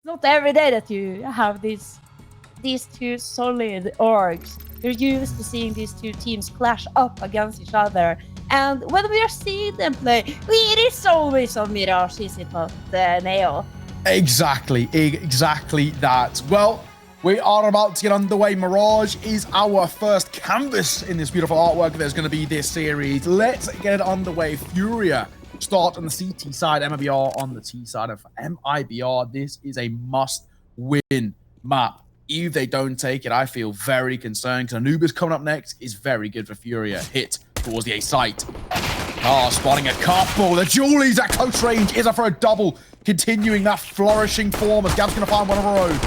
not every day that you have these two solid orgs. You're used to seeing these two teams clash up against each other. And when we are seeing them play, it is always on Mirage, is it not, Neo? Exactly that. Well, we are about to get underway. Mirage is our first canvas in this beautiful artwork there's going to be this series. Let's get it underway. FURIA start on the CT side, MIBR on the T side. And for MIBR, this is a must-win map. If they don't take it, I feel very concerned, because Anubis coming up next is very good for FURIA. Hit towards the A site. Spotting a couple. The Julies at close range is up for a double. Continuing that flourishing form as Gab's going to find one of her own.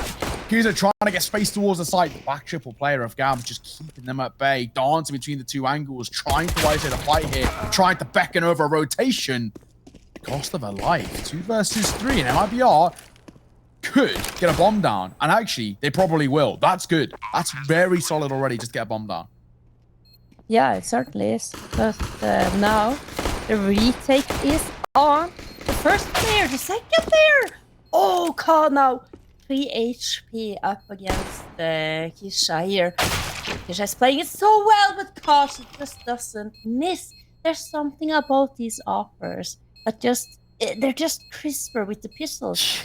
Kiza trying to get space towards the site. The back triple player of Gab just keeping them at bay. Dancing between the two angles. Trying to isolate the fight here. Trying to beckon over a rotation. The cost of her life. 2 versus 3. And MIBR could get a bomb down. And actually, they probably will. That's good. That's very solid already. Just get a bomb down. Yeah, it certainly is. But now the retake is on. The first player, the second player. Oh, God, now 3 HP up against Kisha here. Kisha is playing it so well, but Kosh just doesn't miss. There's something about these offers that they're just crisper with the pistols.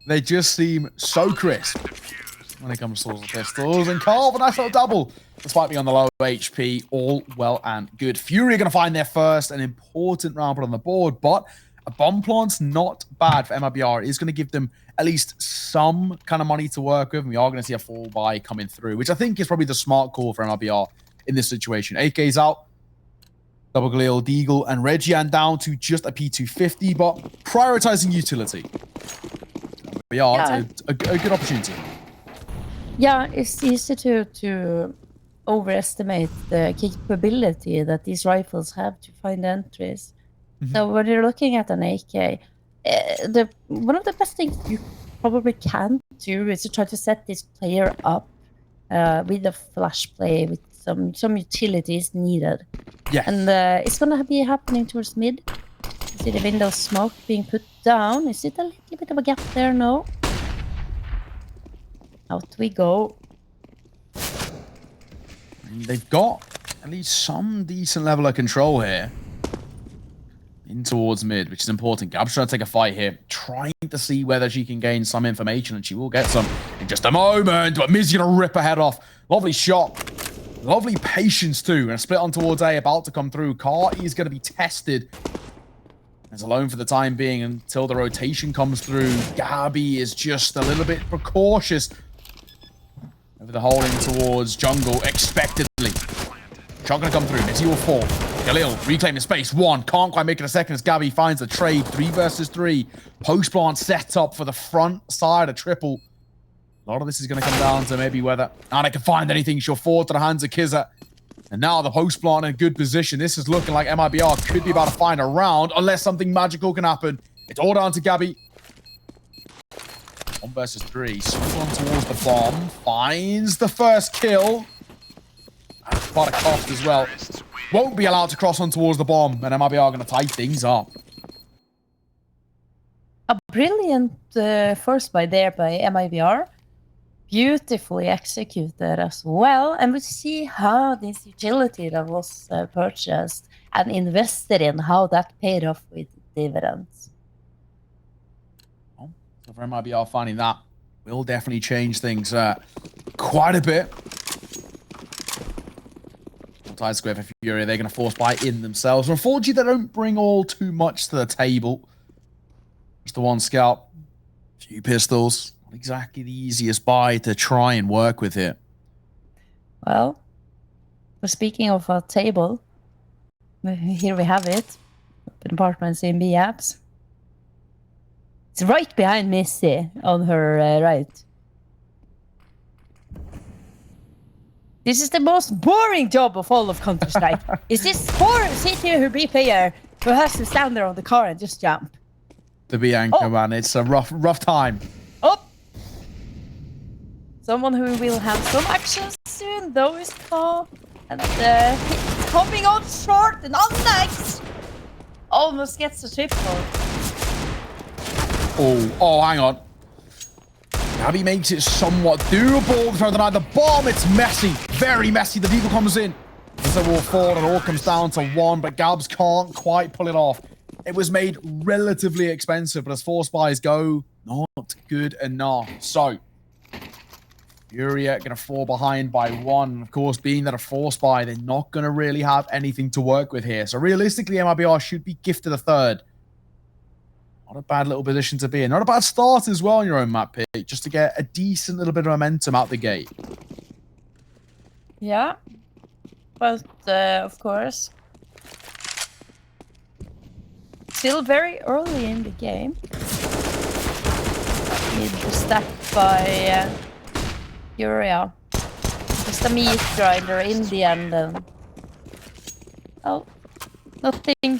They just seem so crisp when it comes to the pistols. And Carl, a nice little double. Despite being on the low HP, all well and good. FURIA going to find their first, an important round put on the board, but a bomb plant's not bad for MIBR. It is going to give them at least some kind of money to work with, and we are going to see a full buy coming through, which I think is probably the smart call for MIBR in this situation. AK's out. Double Galil, Deagle, and Regian down to just a P250, but prioritizing utility. We are a good opportunity. Yeah, it's easy to overestimate the capability that these rifles have to find entries. So when you're looking at an AK, one of the best things you probably can do is to try to set this player up with a flash play with some utilities needed. Yes. And it's going to be happening towards mid. You see the window smoke being put down. Is it a little bit of a gap there? No. Out we go. They've got at least some decent level of control here. In towards mid, which is important. Gab's trying to take a fight here, trying to see whether she can gain some information, and she will get some in just a moment. But Miz's gonna rip her head off. Lovely shot. Lovely patience too. And a split on towards A about to come through. Car is gonna be tested. It's alone for the time being until the rotation comes through. Gabby is just a little bit precautious. Over the hole in towards jungle, expectedly. Shot gonna come through. Mizzy will fall. Galil reclaiming space. 1. Can't quite make it a second as Gabby finds a trade. 3 versus 3. Post plant set up for the front side. A triple. A lot of this is going to come down to maybe whether Anna can find anything. She'll fall to the hands of Kiza. And now the post plant in a good position. This is looking like MIBR could be about to find a round unless something magical can happen. It's all down to Gabby. 1 versus 3. Swings on towards the bomb. Finds the first kill. And quite a cost as well. Won't be allowed to cross on towards the bomb, and MIBR are going to tie things up. A brilliant first buy there by MIBR. Beautifully executed as well. And we see how this utility that was purchased and invested in, how that paid off with dividends. Oh, so for MIBR finding that will definitely change things quite a bit. Tied square for FURIA. They're going to force buy in themselves. Unfortunately, they don't bring all too much to the table. Just the 1 scout. A few pistols. Not exactly the easiest buy to try and work with here. Well, speaking of a table, here we have it. Open apartments in B apps. It's right behind Missy on her right. This is the most boring job of all of Counter-Strike. Is this poor CT or B player who has to stand there on the car and just jump? The B anchor, man. It's a rough time. Oh! Someone who will have some action soon, though, is Carl. And he's coming on short and on next. Almost gets a triple. Oh, hang on. Gabby makes it somewhat doable. Trying to deny the bomb. It's messy. Very messy. The vehicle comes in. As they walk forward, it all comes down to one, but Gabs can't quite pull it off. It was made relatively expensive, but as force buys go, not good enough. So, FURIA going to fall behind by one. Of course, being that a force buy, they're not going to really have anything to work with here. So realistically, MIBR should be gifted a third. Not a bad little position to be in. Not a bad start as well on your own map pick, just to get a decent little bit of momentum out the gate. Yeah. But, of course, still very early in the game. Need to stack by FURIA. Just a meat grinder in the end. Oh, nothing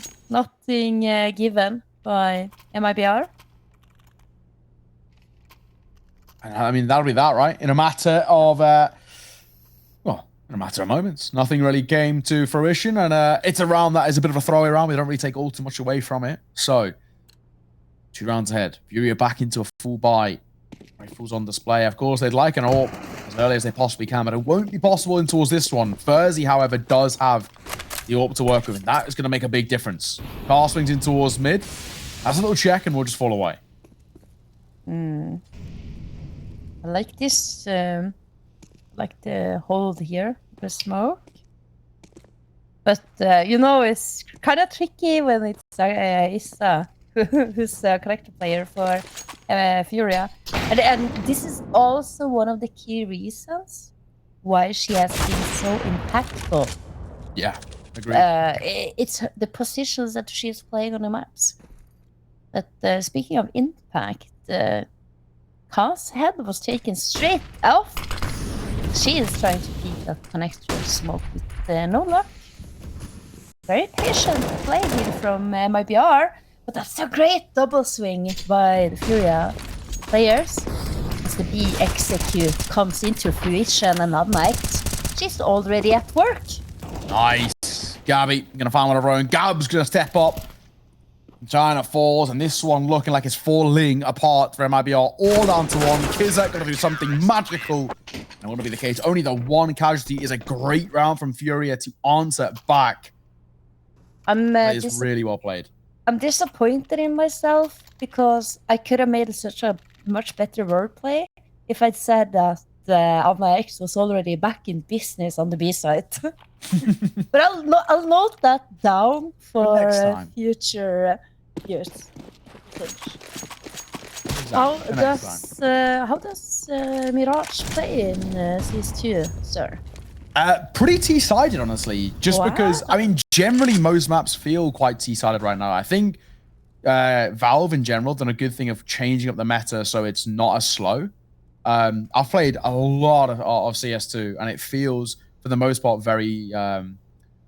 given by MIBR. I mean, that'll be that, right? In a matter of, in a matter of moments. Nothing really came to fruition, and it's a round that is a bit of a throwaway round. We don't really take all too much away from it. So, 2 rounds ahead. FURIA back into a full buy. Rifles on display. Of course, they'd like an AWP as early as they possibly can, but it won't be possible in towards this one. FURSY, however, does have the AWP to work with, and that is going to make a big difference. Car swings in towards mid. Has a little check, and we'll just fall away. I like this, like the hold here, the smoke. But, you know, it's kind of tricky when it's Issa who's a character player for FURIA. And this is also one of the key reasons why she has been so impactful. Yeah, agree. It's the positions that she's playing on the maps. But speaking of impact, Ka's head was taken straight off. She is trying to keep that connector smoke with no luck. Very patient play here from MIBR, but that's a great double swing by the FURIA players. As the B execute comes into fruition and unmiked, she's already at work. Nice. Gabby gonna find one of her own. Gab's gonna step up. China falls, and this one looking like it's falling apart for MIBR, all down to one. Kizak gonna do something magical. And wouldn't be the case. Only the one casualty is a great round from FURIA to answer back. That is really well played. I'm disappointed in myself because I could have made such a much better wordplay if I'd said that my ex was already back in business on the B side. But I'll note that down for future years. How does Mirage play in CS2, sir? Pretty T-sided, honestly. Just because, I mean, generally most maps feel quite T-sided right now. I think Valve in general done a good thing of changing up the meta so it's not as slow. I've played a lot of CS2, and it feels, for the most part, very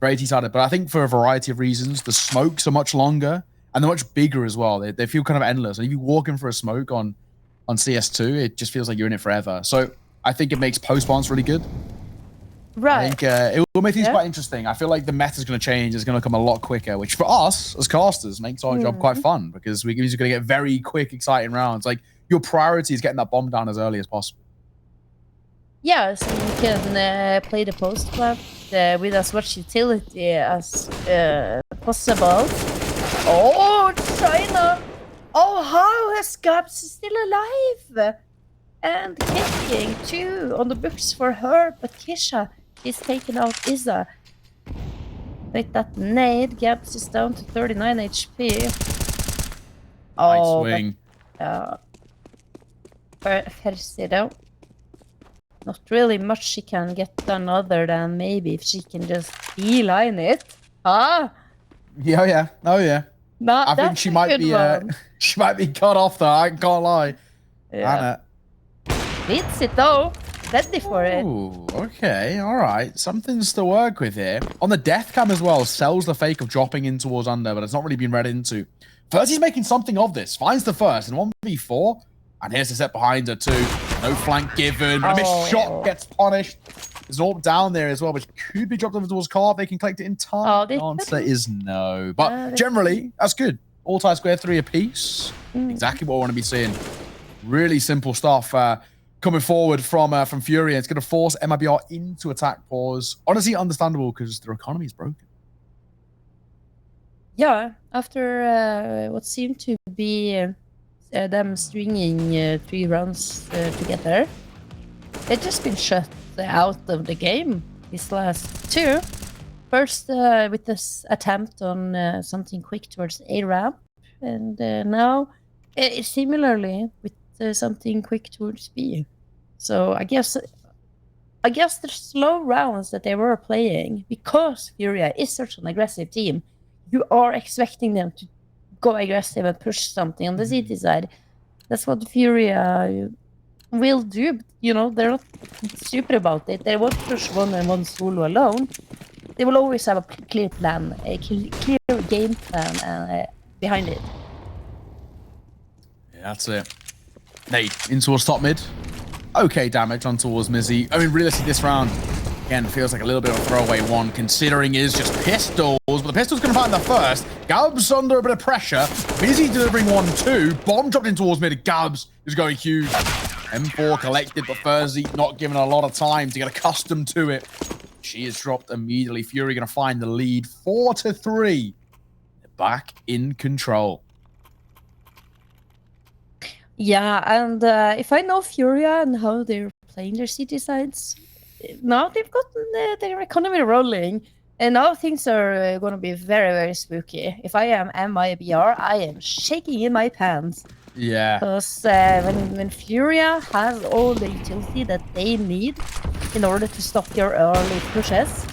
T-sided. But I think for a variety of reasons, the smokes are much longer, and they're much bigger as well. They feel kind of endless. And if you walk in for a smoke on CS2, it just feels like you're in it forever. So I think it makes post-bounce really good. Right. I think it will make things quite interesting. I feel like the meta's going to change. It's going to come a lot quicker, which for us as casters makes our job quite fun, because we're going to get very quick, exciting rounds. Like, your priority is getting that bomb down as early as possible. Yeah, so you can play the post club with as much utility as possible. Oh, China! Oh, how is Gabs still alive? And kicking too on the books for her, but Kisha is taking out Isa. With that nade, Gabs is down to 39 HP. Nice swing. FURIA though. Not really much she can get done other than maybe if she can just beeline it. Ah! Yeah, oh yeah. I think she might be she might be cut off though, I can't lie. Yeah. Beats it though. Ready for it. Ooh, okay, alright. Something's to work with here. On the death cam as well, sells the fake of dropping in towards under, but it's not really been read into. First, he's making something of this. Finds the first, and 1v4. And here's the set behind her too. No flank given, but a missed shot gets punished. There's an AWP down there as well, which could be dropped over towards car. They can collect it in time. The answer is no. But generally, that's good. All tie square 3 apiece. Exactly what I want to be seeing. Really simple stuff coming forward from FURIA. It's going to force MIBR into attack pause. Honestly, understandable because their economy is broken. Yeah, after what seemed to be them stringing 3 rounds together, they've just been shut out of the game these last 2. First with this attempt on something quick towards A ramp, and now similarly with something quick towards B. So I guess the slow rounds that they were playing, because FURIA is such an aggressive team, you are expecting them to go aggressive and push something on the CT side. That's what FURIA will do. But, you know, they're not stupid about it. They won't push 1-on-1 solo alone. They will always have a clear plan, a clear game plan behind it. Yeah, that's it. Nade in towards top mid. Okay damage on towards Mizzy. I mean, realistically, this round, again, feels like a little bit of a throwaway one, considering it is just pistols, but the pistol's going to find the first. Gabs under a bit of pressure. Mizzy delivering 1-2. Bomb dropped in towards mid. Gabs is going huge. M4 collected, but FURIA not given a lot of time to get accustomed to it. She is dropped immediately. FURIA going to find the lead. 4-3. They're back in control. Yeah, and if I know FURIA and how they're playing their CT sides, now they've gotten their economy rolling, and now things are going to be very, very spooky. If I am MIBR, I am shaking in my pants. Yeah. Because when FURIA has all the utility that they need in order to stop your early pushes,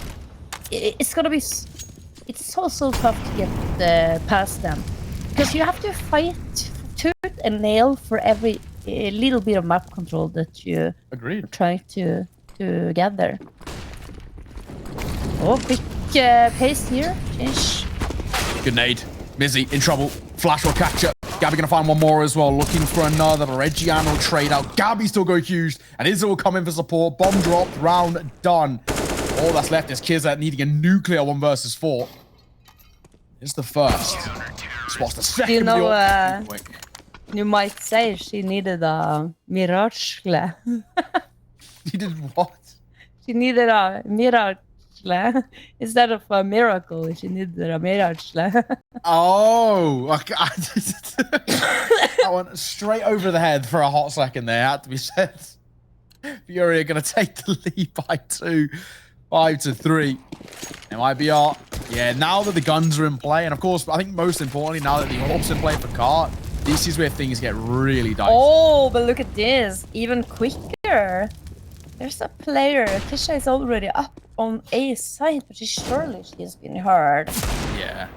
it's going to be... It's so tough to get past them. Because you have to fight tooth and nail for every little bit of map control that you are trying to gather. Oh, quick pace here. Change. Good nade. Mizzy in trouble. Flash will catch up. Gabby gonna find one more as well. Looking for another. Reggian will trade out. Gabby still go huge. And Izzo will come in for support. Bomb dropped. Round done. All that's left is Kizza needing a nuclear 1 versus 4. It's the first. Spots the second. You know, you might say she needed a Mirage. She did what? She needed a Mirage. Instead of a miracle, she needed a Mirage. Oh, okay. That went straight over the head for a hot second there, had to be said. FURIA gonna take the lead by 2, 5-3. MIBR, yeah, now that the guns are in play, and of course, I think most importantly, now that the AWP's in play for Cart, this is where things get really dicey. Oh, but look at this, even quicker. There's a player. Tisha is already up on A side, but surely she's been hurt. Yeah.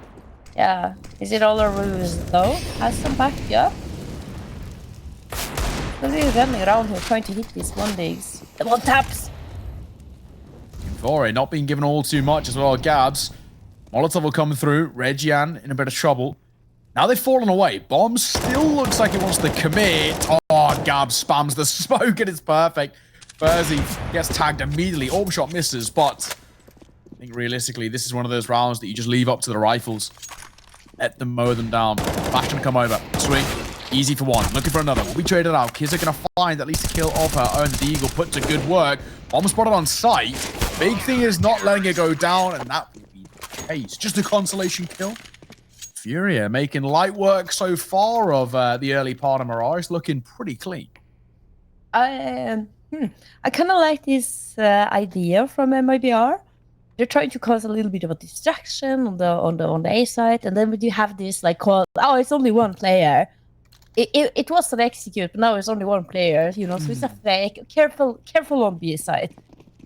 Yeah. Is it all a ruse though? Has some backup. They're really running around here trying to hit these 1-digs. The 1-taps. FURIA not being given all too much as well. Gabs. Molotov will come through. Reggian in a bit of trouble. Now they've fallen away. Bomb still looks like it wants to commit. Oh, Gabs spams the smoke and it's perfect. FURIA gets tagged immediately. Orb shot misses, but I think realistically, this is one of those rounds that you just leave up to the rifles. Let them mow them down. Flash gonna come over. Swing. Easy for 1. Looking for another. Will be traded out. Kizza gonna find at least a kill of her own. The Eagle put to good work. Bomb spotted on sight. Big thing is not letting it go down, and that will be the case. Just a consolation kill. FURIA making light work so far of the early part of Mirage, looking pretty clean. I kind of like this idea from MIBR. They're trying to cause a little bit of a distraction on the A side, and then when you have this like call, oh, it's only 1 player. It was an execute, but now it's only 1 player, you know. So it's a fake. Careful on B side.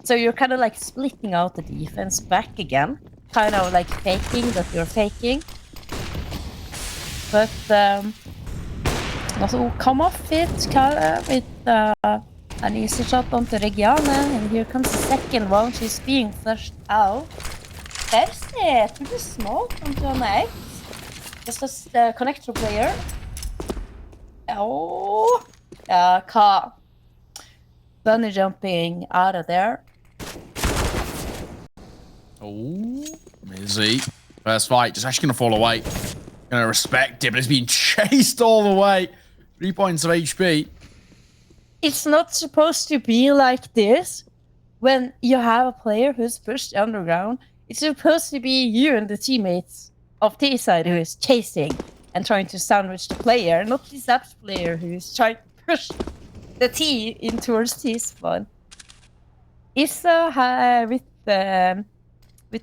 So you're kind of like splitting out the defense back again, kind of like faking that you're faking. But also come off it with an easy shot onto Reggiane, and here comes the second one. She's being flushed out. Percy, pretty small onto an X. Just as the connector player. Oh, Ka. Bunny jumping out of there. Oh, Mizzy. First fight, just actually gonna fall away. Gonna respect it, but it's being chased all the way. 3 points of HP. It's not supposed to be like this when you have a player who's pushed underground. It's supposed to be you and the teammates of T side who is chasing and trying to sandwich the player, not this that player who's trying to push the T in towards T spawn. Issa with the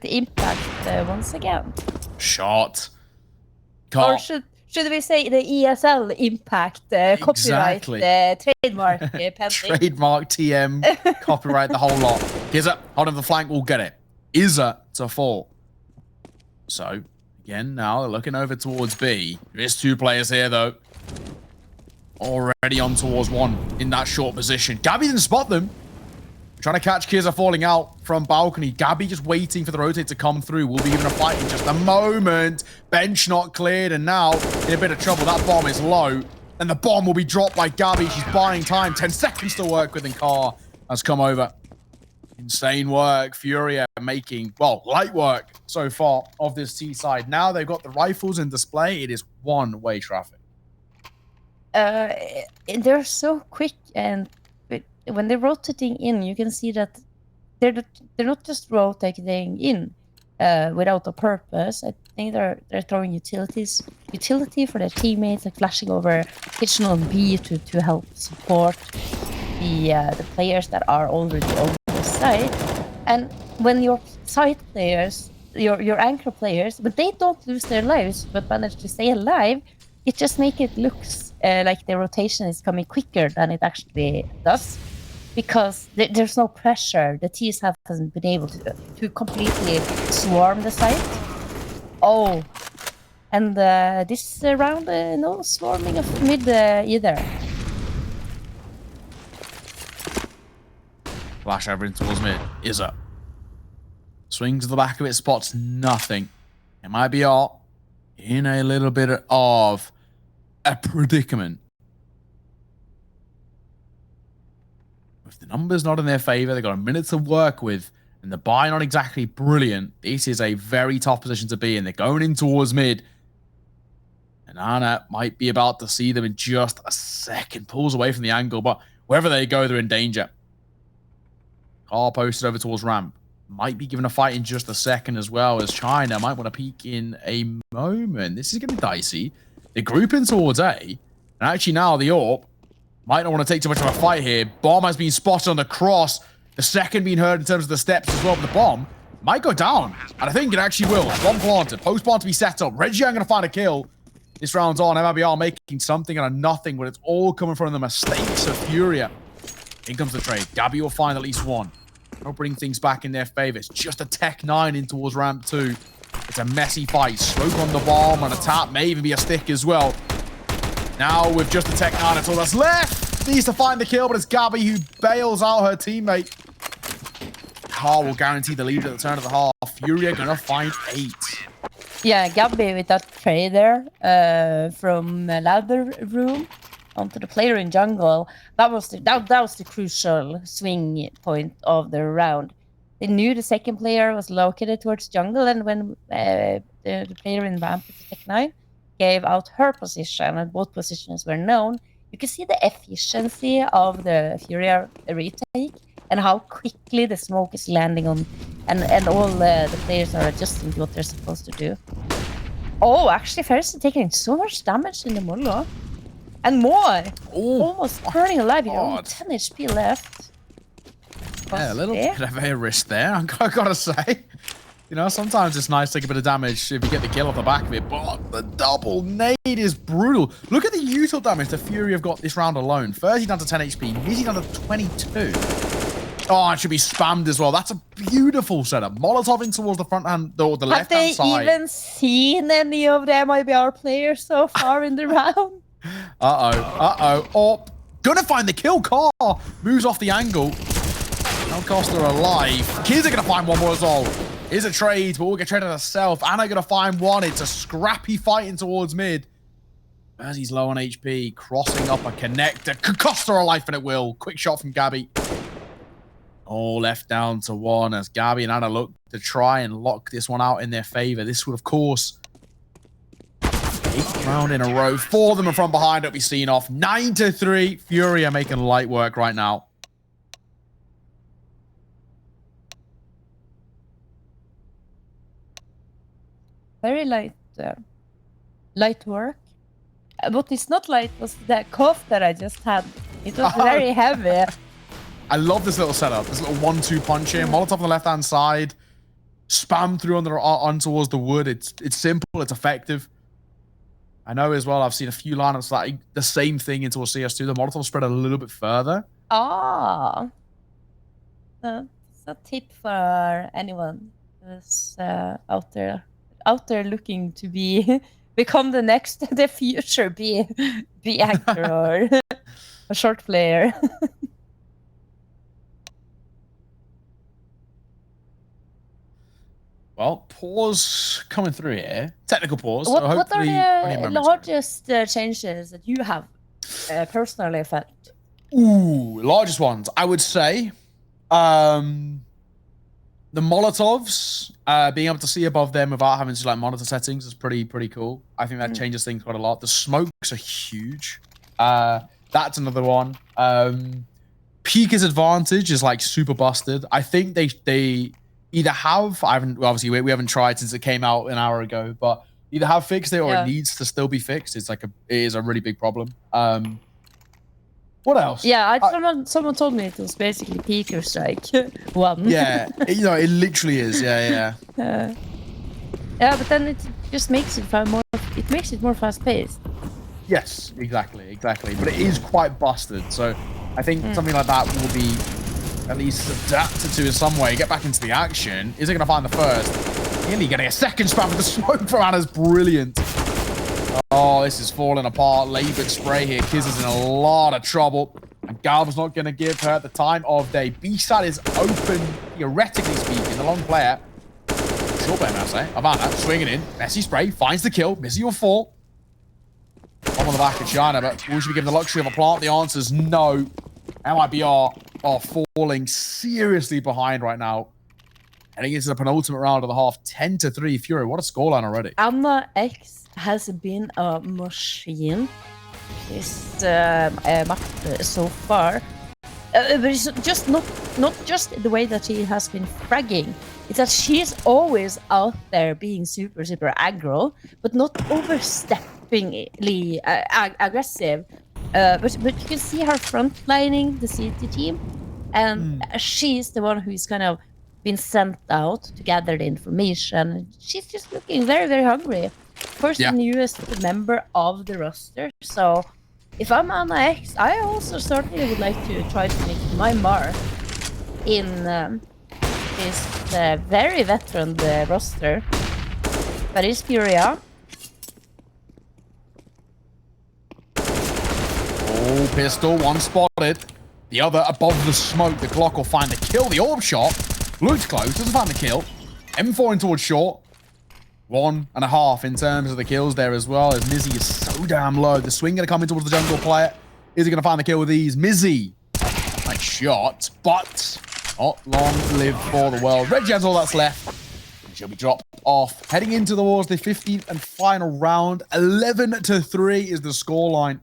impact once again. Shot. Or should we say the ESL Impact copyright trademark pending? Trademark TM copyright the whole lot. Here's a hold on the flank. We'll get it. Izza to 4. So again, now looking over towards B. There is 2 players here though. Already on towards 1 in that short position. Gabby didn't spot them. Trying to catch Kizza falling out from balcony. Gabby just waiting for the rotate to come through. We'll be given a fight in just a moment. Bench not cleared, and now in a bit of trouble. That bomb is low, and the bomb will be dropped by Gabby. She's buying time. 10 seconds to work with, and Car has come over. Insane work. Furia making, well, light work so far of this T side. Now they've got the rifles in display. It is one-way traffic. They're so quick, and when they're rotating in, you can see that they're not just rotating in without a purpose. I think they're throwing utility for their teammates, like flashing over kitchen on B to help support the players that are already on the site. And when your site players, your anchor players, but they don't lose their lives but manage to stay alive, it just makes it look like the rotation is coming quicker than it actually does. Because there's no pressure. The T's hasn't been able to completely swarm the site. Oh, and this round, no swarming of mid either. Flash over in towards mid. Izza. Swings to the back of it, spots nothing. MIBR in a little bit of a predicament. If the numbers not in their favor, they've got a minute to work with, and the buy not exactly brilliant. This is a very tough position to be in. They're going in towards mid. And Anna might be about to see them in just a second. Pulls away from the angle, but wherever they go, they're in danger. Car posted over towards ramp. Might be given a fight in just a second as well, as China might want to peek in a moment. This is going to be dicey. They're grouping towards A. And actually now the AWP might not want to take too much of a fight here. Bomb has been spotted on the cross. The second being heard in terms of the steps as well. But the bomb might go down. And I think it actually will. Bomb planted. Post bomb to be set up. Reggie going to find a kill. This round's on. MIBR making something out of nothing, but it's all coming from the mistakes of Furia. In comes the trade. Gabby will find at least 1. They'll bring things back in their favor. It's just a Tech 9 in towards ramp 2. It's a messy fight. Smoke on the bomb and a tap. May even be a stick as well. Now with just a Tech 9, that's all that's left. Needs to find the kill, but it's Gabby who bails out her teammate. Car will guarantee the lead at the turn of the half. Furia gonna find 8. Yeah, Gabby with that trade there from ladder room onto the player in jungle. That was the crucial swing point of the round. They knew the second player was located towards jungle, and when the player in ramp with the Tech 9 gave out her position, and both positions were known, you can see the efficiency of the Furia retake and how quickly the smoke is landing on, and all the players are adjusting to what they're supposed to do. Oh, actually, Ferris is taking so much damage in the Molo. And more! Ooh, almost turning alive. You God. only 10 HP left. Yeah, a little bit of a risk there, I gotta say. You know, sometimes it's nice to take a bit of damage if you get the kill off the back of it, but the double nade is brutal. Look at the usual damage the Fury have got this round alone. 30 down to 10 HP, Mizzy down to 22. Oh, it should be spammed as well. That's a beautiful setup. Molotov in towards the front hand, or the left-hand side. Have they even seen any of the MIBR players so far in the round? Oh, gonna find the kill. Car moves off the angle. No Costa alive. Kids are gonna find 1 more as well. Is a trade, but we'll get traded herself. Anna gonna find 1. It's a scrappy fighting towards mid. As he's low on HP, crossing up a connector. Could cost her a life, and it will. Quick shot from Gabby. All left down to 1 as Gabby and Anna look to try and lock this one out in their favor. This would, of course, 8th round in a row. 4 of them are from behind. It'll be seen off. 9-3. FURIA making light work right now. Very light work. But it's not light. It was the cough that I just had. It was very heavy. I love this little setup. This little 1-2 punch here. Molotov on the left-hand side. Spam through on towards the wood. It's simple. It's effective. I know as well, I've seen a few lineups like the same thing into a CS2. The Molotov spread a little bit further. Ah. That's a tip for anyone who's out there looking to become the future be actor or a short player. Well, pause coming through here. Technical pause. What So are the largest changes that you have personally felt? Ooh, largest ones. I would say the Molotovs, being able to see above them without having to like monitor settings is pretty cool. I think that changes things quite a lot. The smokes are huge. That's another one. Pika's advantage is like super busted. I think they either have, obviously we haven't tried since it came out an hour ago, but either have fixed it or it needs to still be fixed. It's like it is a really big problem. What else? Yeah, someone told me it was basically Pika Strike 1. Yeah, you know, it literally is. Yeah. Yeah, but then it just makes it more. It makes it more fast-paced. Yes, exactly. But it is quite busted. So I think something like that will be at least adapted to in some way. Get back into the action. Is it going to find the first? Nearly getting a second spam with the smoke from Anna's brilliant. Oh, this is falling apart. Labored spray here. Kiz is in a lot of trouble. And Galva's not going to give her the time of day. B-side is open, theoretically speaking. The long player. Short player, I say. Havana swinging in. Messy spray. Finds the kill. Missy will fall. Up on the back of China, but will she be given the luxury of a plant? The answer is no. MIBR are falling seriously behind right now. Heading into the penultimate round of the half. 10-3. FURIA. What a scoreline already. Anna X has been a machine this map so far. But it's just not just the way that she has been fragging. It's that she's always out there being super aggro, but not oversteppingly aggressive. But you can see her frontlining the CT team, and she's the one who's kind of been sent out to gather the information. She's just looking very hungry. Of course, the newest member of the roster. So if I'm Anna X, I also certainly would like to try to make my mark in this very veteran roster. That is FURIA. Oh, pistol, one spotted. The other above the smoke. The Glock will find the kill. The orb shot. Looks close, doesn't find the kill. M4 in towards short. 1.5 in terms of the kills there as well, as Mizzy is so damn low. The swing going to come in towards the jungle player. Is he going to find the kill with ease? Mizzy. Nice shot, but not long to live for the world. Reggie has all that's left. And she'll be dropped off. Heading into towards the 15th and final round. 11-3 is the scoreline.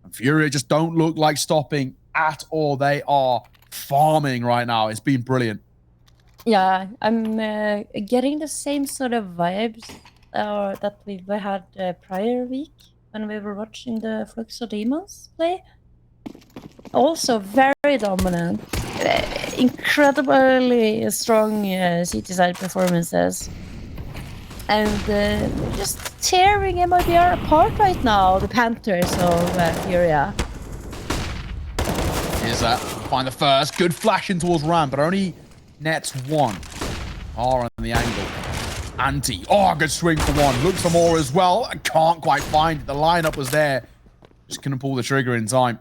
And FURIA just don't look like stopping at all. They are farming right now. It's been brilliant. Yeah, I'm getting the same sort of vibes that we had prior week when we were watching the Fluxo Demons play. Also very dominant, incredibly strong CT side performances, and just tearing MIBR apart right now. The Panthers of FURIA. Here's that. Find the first. Good flash in towards Ram, but only nets one. R on the angle. Anti. Oh, good swing for one. Looks for more as well. I can't quite find it. The lineup was there. Just couldn't pull the trigger in time.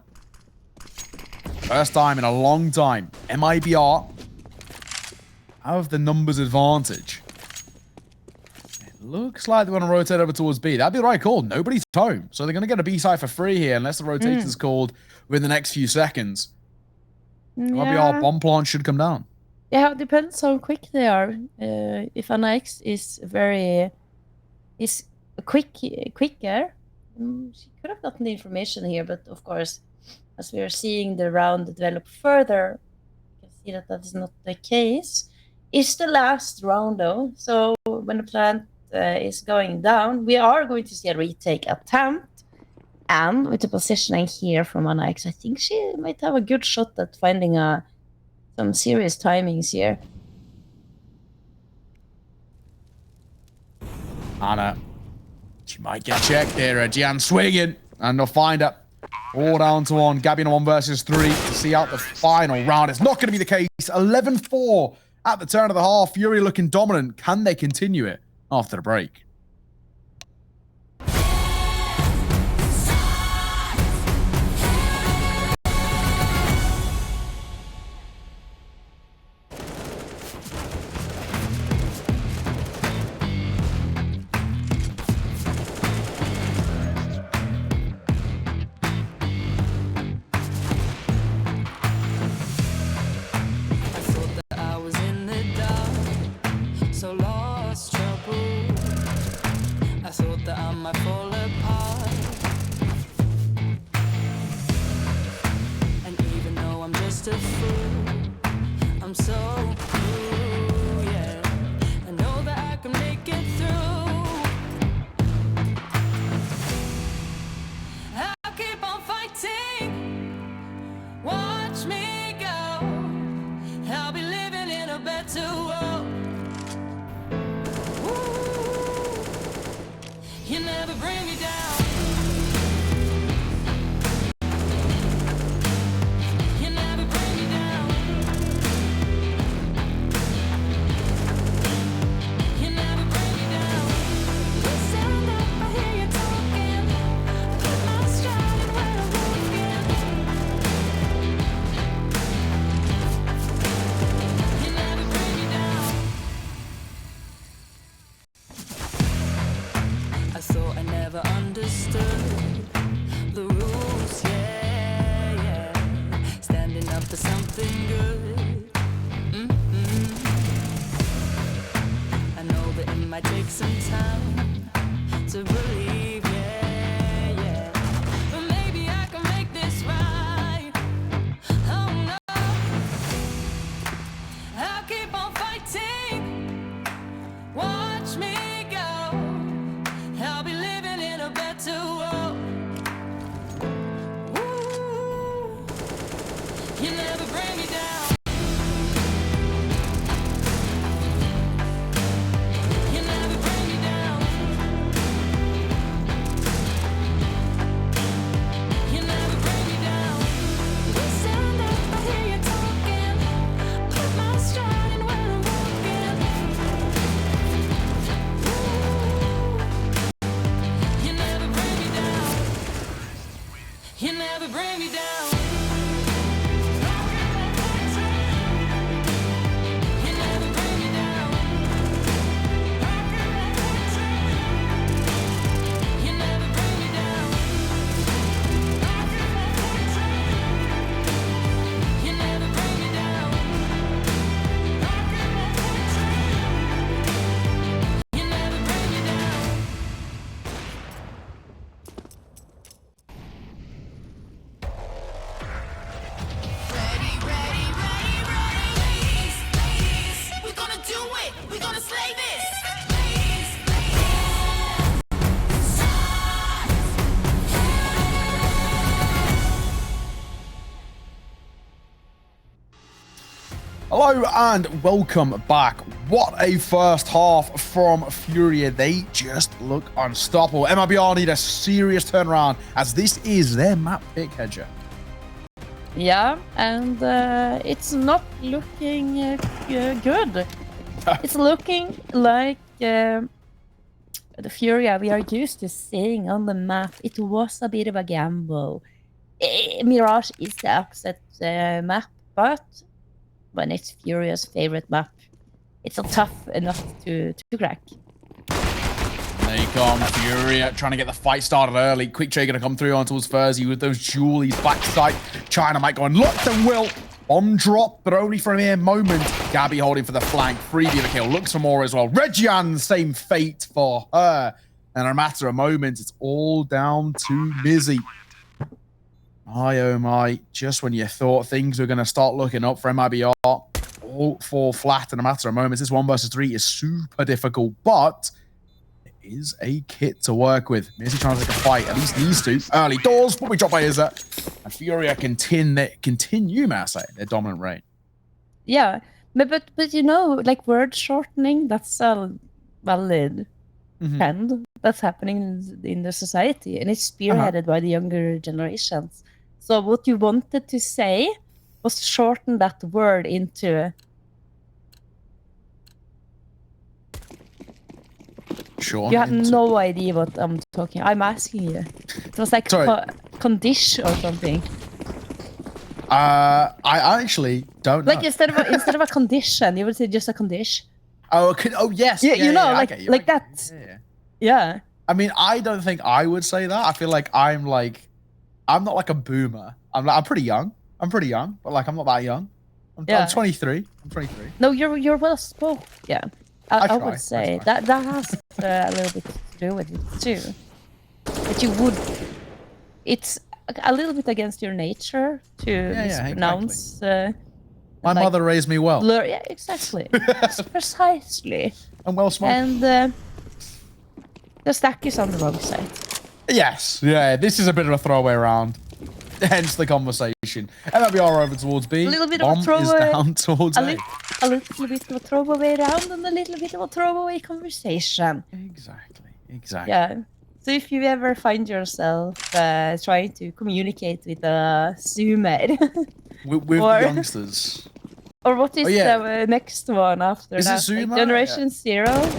First time in a long time. MIBR have the numbers advantage. It looks like they want to rotate over towards B. That'd be the right call. Nobody's home. So they're going to get a B side for free here unless the rotation's called within the next few seconds. MIBR bomb plant should come down. Yeah, it depends how quick they are. If Anna X is quicker. She could have gotten the information here, but of course, as we are seeing the round develop further, you can see that that is not the case. It's the last round though, so when the plant is going down, we are going to see a retake attempt. And with the positioning here from Anax, I think she might have a good shot at finding some serious timings here. Anna, she might get checked there. Gian swinging, and they'll find her. 4 down to 1. Gabby in a 1 versus 3 to see out the final round. It's not going to be the case. 11-4 at the turn of the half. Furia looking dominant. Can they continue it after the break? I'm so blue, yeah. I know that I can make it through. I'll keep on fighting. Watch me go. I'll be living in a better world. Ooh, you never bring me down. Hello and welcome back. What a first half from Furia. They just look unstoppable. MIBR need a serious turnaround as this is their map pick, Hedger. Yeah, and it's not looking good. It's looking like the Furia we are used to seeing on the map. It was a bit of a gamble. Mirage is the upset map, but when it's Furia's favorite map, it's a tough enough to crack. There you come, Furia trying to get the fight started early. Quick trade gonna come through on towards Furzy with those Julies backside. China might go and look them will. Bomb drop, but only for a mere moment. Gabby holding for the flank. Freebie the kill. Looks for more as well. Regian, same fate for her. And in a matter of moments, it's all down to Mizzy. My oh my, just when you thought things were going to start looking up for MIBR, all fall flat in a matter of moments. This 1 versus 3 is super difficult, but it is a kit to work with. Mizzy trying to take a fight, at least these two. Early doors, but we drop by Izza. And FURIA continue, may I say, their dominant reign. Yeah, but you know, like word shortening, that's a valid trend that's happening in the society, and it's spearheaded by the younger generations. So what you wanted to say was shorten that word into. Sure. You have no idea what I'm talking. I'm asking you. It was like condition or something. I actually don't know. Like instead of a condition, you would say just a condition. Oh, oh yes. Yeah, you know, like that. Yeah. I mean, I don't think I would say that. I feel like I'm not like a boomer. I'm pretty young. I'm pretty young, but like I'm not that young. I'm 23. I'm 23. No, you're well spoken. Yeah. I would say that has a little bit to do with it too. But you would. It's a little bit against your nature to mispronounce. Exactly. My mother raised me well. Yeah, exactly. Precisely. I'm well smart. And the stack is on the wrong side. Yes. Yeah, this is a bit of a throwaway round. Hence the conversation. MIBR over towards B. A little bit Bomb of a throwaway. is down towards A. A little bit of a throwaway round and a little bit of a throwaway conversation. Exactly. Yeah. So if you ever find yourself trying to communicate with a Zoomer. with the youngsters. Or what is the next one after is that? Is it Zoomer? Like Generation Zero?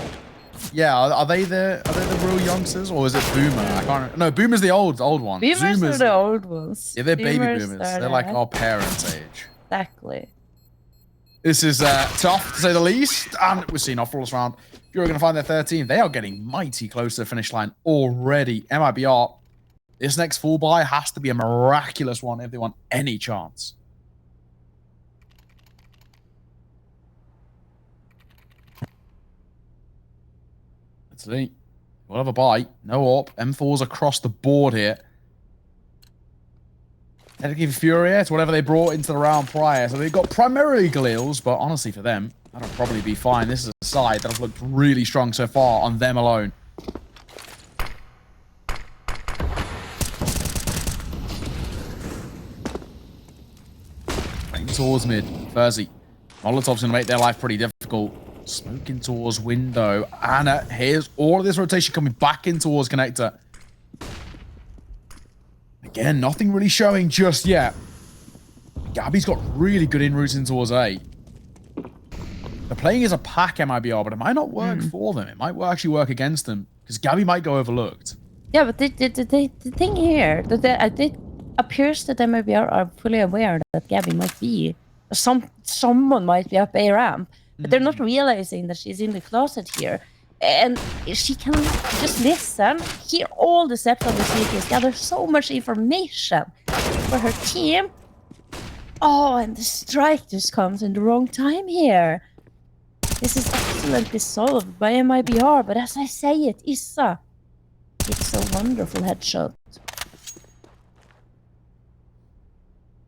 Yeah, are they the real youngsters or is it Boomer? I can't remember. No, Boomer's the old one. Boomers are the old ones. Yeah, they're baby boomers. They're like our parents' age. Exactly. This is tough to say the least, and we're seeing our flawless round. You're going to find their 13. They are getting mighty close to the finish line already. MIBR, this next full buy has to be a miraculous one if they want any chance. Let's see. We'll have a bite. No AWP. M4s across the board here. They'll give FURIA to whatever they brought into the round prior. So they've got primarily Galils, but honestly for them, that'll probably be fine. This is a side that has looked really strong so far on them alone. Right towards mid. Furzy. Molotov's going to make their life pretty difficult. Smoking towards window. Anna, here's all of this rotation coming back in towards connector. Again, nothing really showing just yet. Gabby's got really good in-routes in towards A. They're playing as a pack MIBR, but it might not work for them. It might actually work against them, because Gabby might go overlooked. Yeah, but the thing here, that it appears that MIBR are fully aware that Gabby might be, someone might be up A ramp, but they're not realizing that she's in the closet here. And she can just listen, hear all the steps of the sequence, gather so much information for her team. Oh, and the strike just comes in the wrong time here. This is excellently solved by MIBR, but as I say it, Issa, it's a wonderful headshot.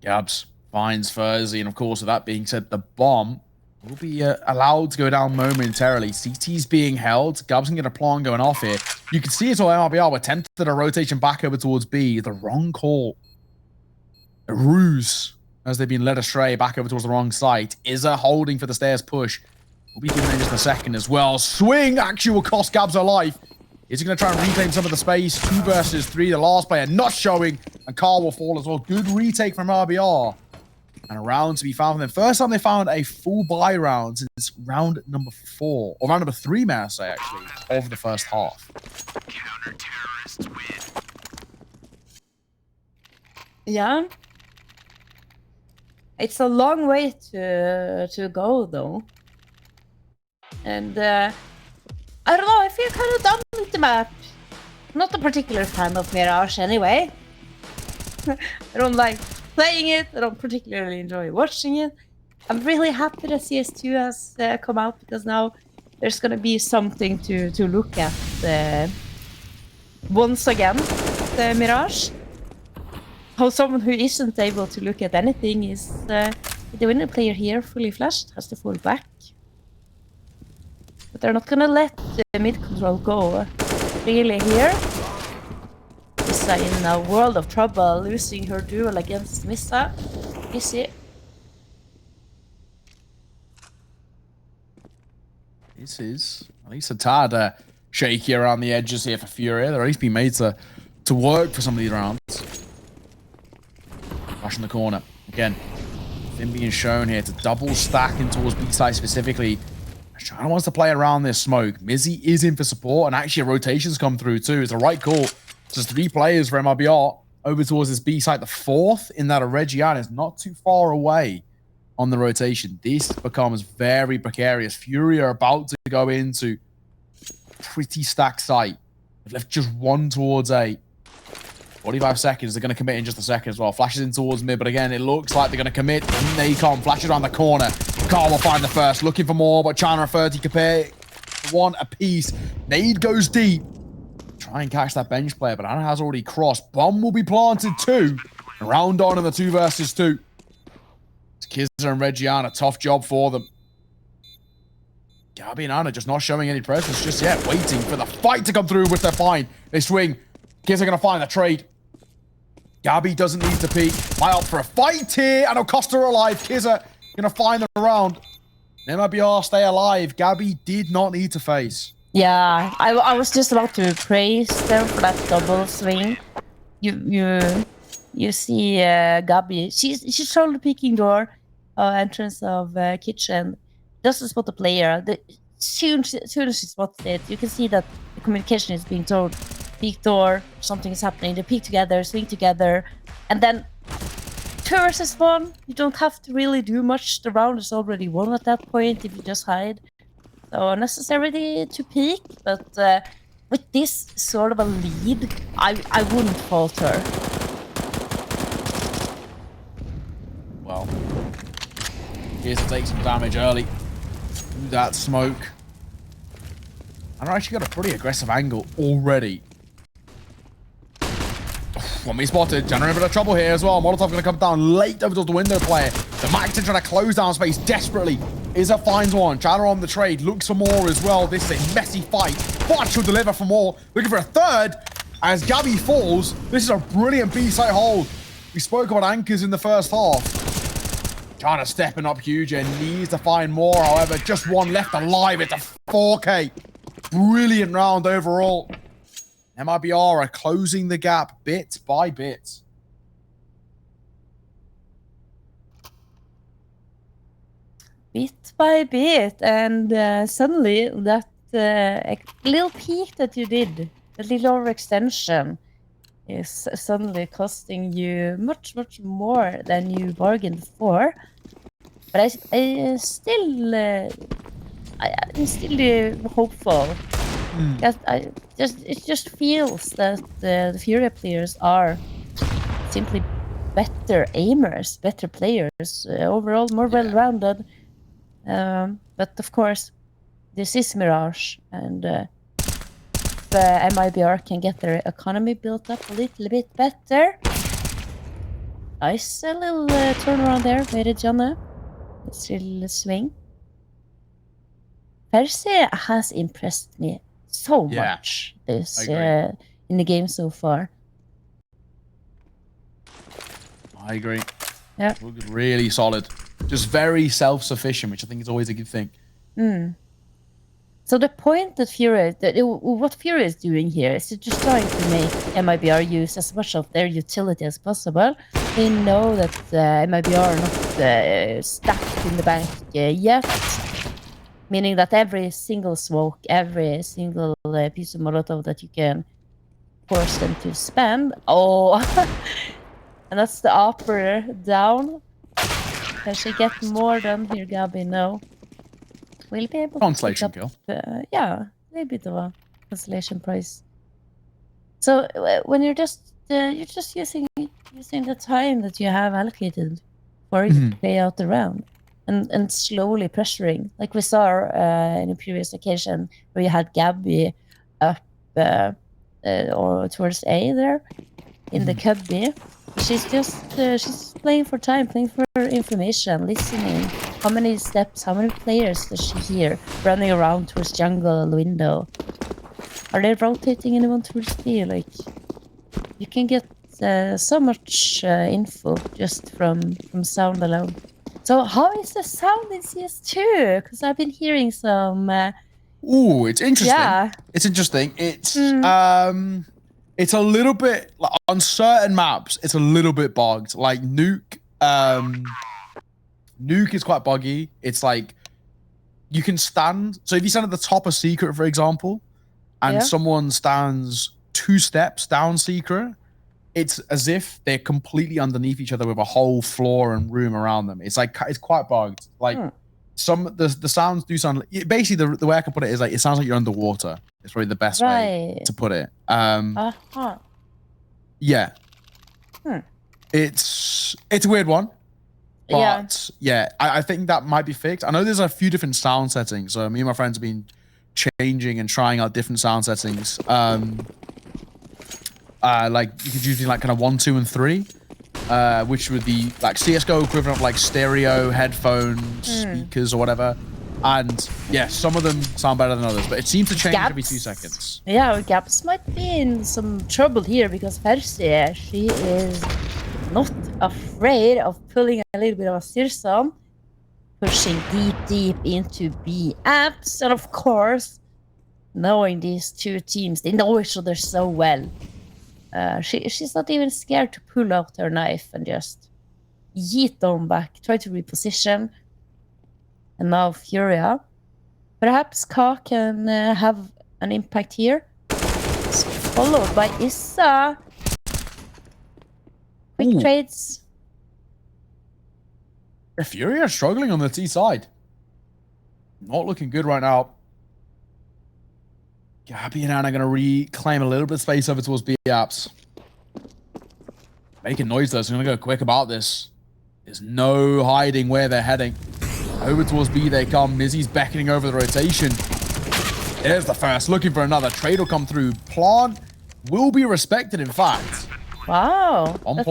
Gabs finds Furzy, and of course, with that being said, the bomb will be allowed to go down momentarily. CT's being held. Gabs can get a plan going off here. You can see it all. MIBR were tempted a rotation back over towards B. The wrong call. A ruse as they've been led astray back over towards the wrong site. Izza holding for the stairs push. We'll be giving in just a second as well. Swing actual cost Gabs her life. Is he going to try and reclaim some of the space? 2 versus 3. The last player not showing. And Carl will fall as well. Good retake from RBR. And a round to be found for them. First time they found a full buy round since round number 4. Or round number 3, may I say, actually. Over the first half. Counter-terrorists win. Yeah. It's a long way to go, though. And, I don't know, I feel kind of done with the map. Not a particular fan of Mirage, anyway. I don't like playing it, I don't particularly enjoy watching it. I'm really happy that CS2 has come out, because now there's gonna be something to look at once again, the Mirage. How someone who isn't able to look at anything is the winner player here, fully flashed, has to fall back. But they're not gonna let the mid control go really here. Missa in a world of trouble, losing her duel against Missa. Easy. This is at least a tad shaky around the edges here for FURIA. They're at least being made to work for some of these rounds. Flash in the corner. Again, Finn being shown here to double stack in towards B-side specifically. China wants to play around this smoke. Mizzy is in for support, and actually a rotation's come through too. It's the right call. Just 3 players for MIBR over towards this B-side. The 4th in that Regian is not too far away on the rotation. This becomes very precarious. FURIA are about to go into a pretty stacked site. They've left just 1 towards A. 45 seconds. They're going to commit in just a second as well. Flashes in towards mid, but again, it looks like they're going to commit. And they come. Flashes around the corner. Carl will find the first. Looking for more, but China and 30 compare 1 apiece. Nade goes deep. Try and catch that bench player, but Anna has already crossed. Bomb will be planted too. Round on in the 2 versus 2. It's Kizza and Regiana. Tough job for them. Gabby and Anna just not showing any presence just yet. Waiting for the fight to come through with their find. They swing. Kizza going to find the trade. Gabby doesn't need to peek. Might opt for a fight here, and it'll cost her alive. Kizza going to find the round. MIBR stay alive. Gabby did not need to face. Yeah, I was just about to praise them for that double swing. You see Gabby. She's shoulder peeking door, entrance of kitchen. Doesn't spot the player. Soon as she spots it, you can see that the communication is being told. Peek door, something is happening. They peek together, swing together, and then 2 versus 1. You don't have to really do much. The round is already won at that point if you just hide. So unnecessary to peek, but with this sort of a lead, I wouldn't falter. Well, here's to take some damage early. Do that smoke. And I actually got a pretty aggressive angle already. Want me spotted. Jenner in a bit of trouble here as well. Molotov going to come down late over to the window player. The Max is trying to close down space desperately. Izza finds one. Chadder on the trade. Looks for more as well. This is a messy fight. But she'll deliver for more. Looking for a 3rd. As Gabby falls. This is a brilliant B-side hold. We spoke about anchors in the first half. China stepping up huge and needs to find more. However, just 1 left alive. It's a 4K. Brilliant round overall. MIBR are closing the gap bit by bit. Bit by bit, and suddenly that little peek that you did, the little overextension, is suddenly costing you much more than you bargained for. But I'm still hopeful. It just feels that the FURIA players are simply better aimers, better players, overall more well-rounded. But of course, this is Mirage, and if MIBR can get their economy built up a little bit better. Nice little turnaround there, Mirage. Still swing. Percy has impressed me so much this in the game so far. I agree. Yeah. Really solid. Just very self-sufficient, which I think is always a good thing. So the point that what FURIA is doing here is just trying to make MIBR use as much of their utility as possible. They know that MIBR are not stacked in the bank yet. Meaning that every single smoke, every single piece of Molotov that you can force them to spend. Oh, and that's the upper down. Can she get more done here, Gabby? No. We'll be able to Consolation kill. Yeah, a little bit of a consolation prize. So when you're just using the time that you have allocated for you to play out the round. And slowly pressuring, like we saw in a previous occasion where you had Gabby up or towards A there in the cubby. She's just she's playing for time, playing for information, listening. How many steps, how many players does she hear running around towards jungle window? Are they rotating anyone towards B? Like, you can get so much info just from sound alone. So how is the sound in CS2? Because I've been hearing some. Ooh, it's interesting. Yeah. It's interesting. It's a little bit like, on certain maps. It's a little bit bugged. Like Nuke. Nuke is quite buggy. It's like you can stand. So if you stand at the top of Secret, for example, and someone stands 2 steps down Secret, it's as if they're completely underneath each other with a whole floor and room around them. It's like it's quite bugged. Like the sounds do sound. Basically, the way I can put it is like it sounds like you're underwater. It's probably the best way to put it. Yeah. It's a weird one. But yeah, I think that might be fixed. I know there's a few different sound settings. So me and my friends have been changing and trying out different sound settings. Like you could use like kind of 1, 2, and 3, which would be like CSGO equivalent of like stereo, headphones, speakers, or whatever. And yeah, some of them sound better than others, but it seems to change every 2 seconds. Yeah, Gaps might be in some trouble here because FURIA, she is not afraid of pulling a little bit of a Sirson, pushing deep into B apps, and of course, knowing these 2 teams, they know each other so well. She's not even scared to pull out her knife and just yeet them back, try to reposition. And now FURIA. Perhaps Ka can have an impact here. Followed by Issa. Quick trades. FURIA struggling on the T side. Not looking good right now. Gabby and Anna are going to reclaim a little bit of space over towards B apps. Making noise though, so I'm going to go quick about this. There's no hiding where they're heading. Over towards B they come. Nizzy's beckoning over the rotation. There's the first. Looking for another. Trade will come through. Plant will be respected, in fact. Wow. That's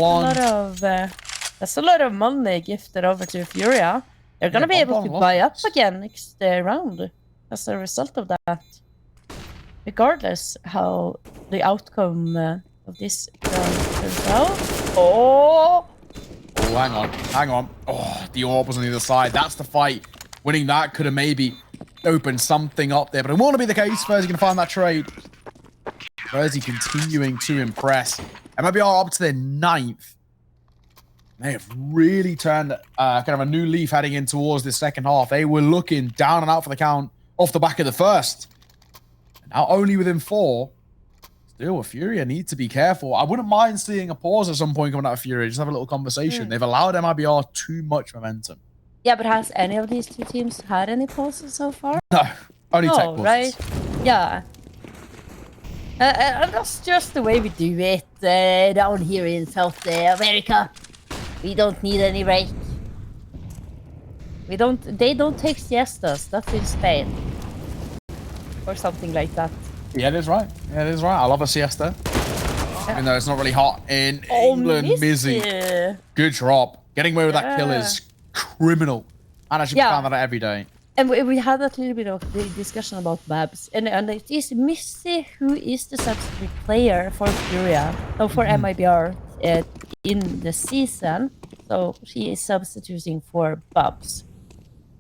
a lot of money gifted over to FURIA. They're going to be able to buy up again next round as a result of that. Regardless how the outcome of this round turns out. Oh, hang on. Oh, the orb was on the other side. That's the fight. Winning that could have maybe opened something up there, but it won't be the case. FURIA going to find that trade. FURIA continuing to impress. MIBR up to their 9th. They have really turned kind of a new leaf heading in towards this second half. They were looking down and out for the count off the back of the first. Now only within 4. Still, FURIA needs to be careful. I wouldn't mind seeing a pause at some point coming out of FURIA. Just have a little conversation. They've allowed MIBR too much momentum. Yeah, but has any of these 2 teams had any pauses so far? No, only tech pauses. Right? Yeah. And that's just the way we do it down here in South America. We don't need any break. They don't take siestas. That's in Spain. Or something like that. Yeah, it is right. Yeah, it is right. I love a siesta. Even though it's not really hot in England. Mizzy. Good drop. Getting away with that kill is criminal. And I should found that out every day. And we had that little bit of the discussion about Babs. And it is Missy who is the substitute player for FURIA. Or for MIBR in the season. So she is substituting for Babs.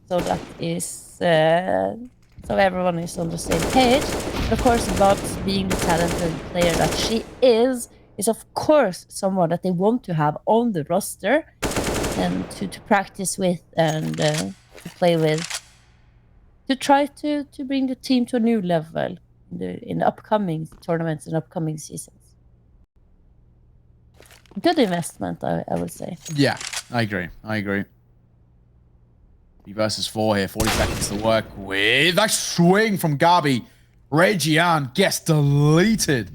So that is... so everyone is on the same page. But of course, Babs, being the talented player that she is of course someone that they want to have on the roster and to practice with and to play with, to try to bring the team to a new level in the upcoming tournaments and upcoming seasons. Good investment, I would say. Yeah, I agree. 3 versus 4 here, 40 seconds to work with. Nice swing from Gabi. Reggian gets deleted.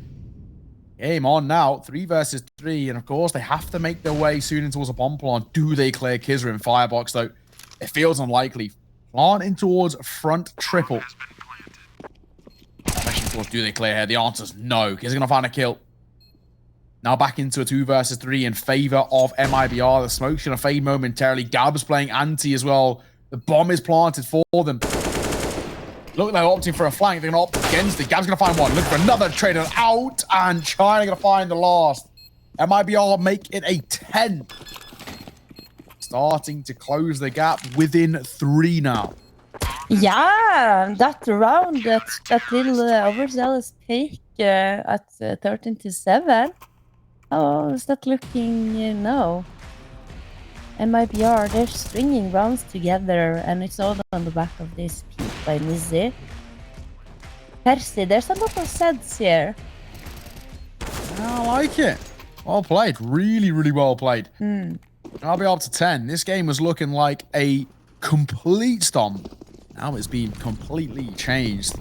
Game on now, 3 versus 3, and of course they have to make their way soon in towards a bomb plant. Do they clear Kizra in firebox though? It feels unlikely. Plant in towards front triple. Actually Or do they clear here? The answer's no. He's going to find a kill. Now back into a 2 versus 3 in favor of MIBR. The smoke's going to fade momentarily. Gab's playing anti as well. The bomb is planted for them. Look, they're opting for a flank. They're going to opt against it. Gab's going to find one. Look for another trader out. And China going to find the last. MIBR make it a 10. Starting to close the gap within 3 now. Yeah, that round, that little overzealous pick at 13-7. How is that looking now? MIBR, they're stringing rounds together, and it's all on the back of this peak by Mizzy. Percy, there's a lot of sets here. I like it. Well played. Really, really well played. I'll be up to 10. This game was looking like a complete stomp. Now it's been completely changed.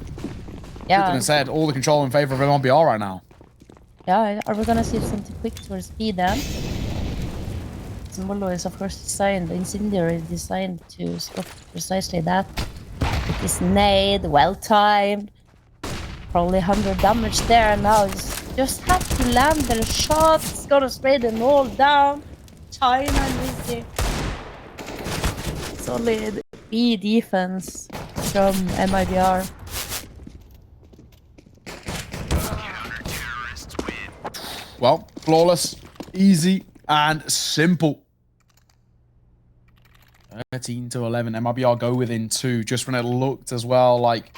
Yeah. And said all the control in favor of MIBR right now. Yeah, are we gonna see something quick towards B then? Molo is of course designed, Incendiary is designed to stop precisely that. It is nade, well timed. Probably 100 damage there, and now just have to land their shots. Gonna spray them all down. China Mizzy. Solid B defense from MIBR. Well, flawless, easy, and simple. 13-11. MIBR go within 2. Just when it looked as well like